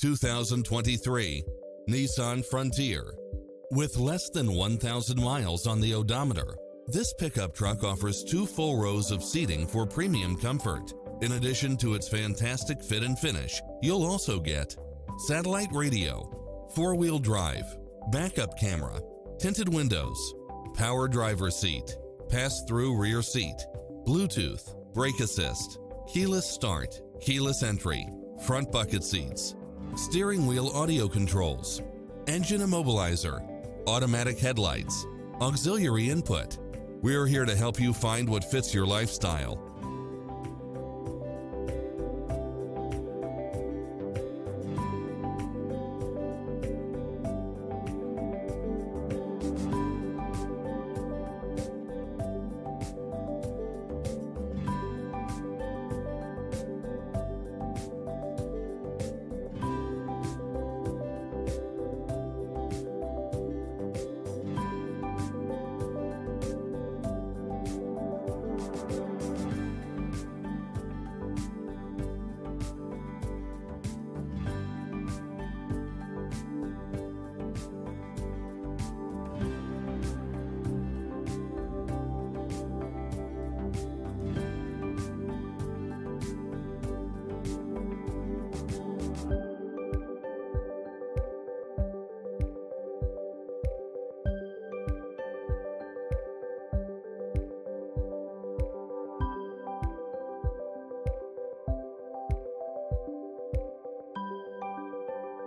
2023 Nissan Frontier. With less than 1,000 miles on the odometer, this pickup truck offers 2 full rows of seating for premium comfort. In addition to its fantastic fit and finish, you'll also get satellite radio, 4-wheel drive, backup camera, tinted windows, power driver seat, pass-through rear seat, Bluetooth, brake assist, keyless start, keyless entry, front bucket seats, steering wheel audio controls, engine immobilizer, automatic headlights, auxiliary input. We're here to help you find what fits your lifestyle.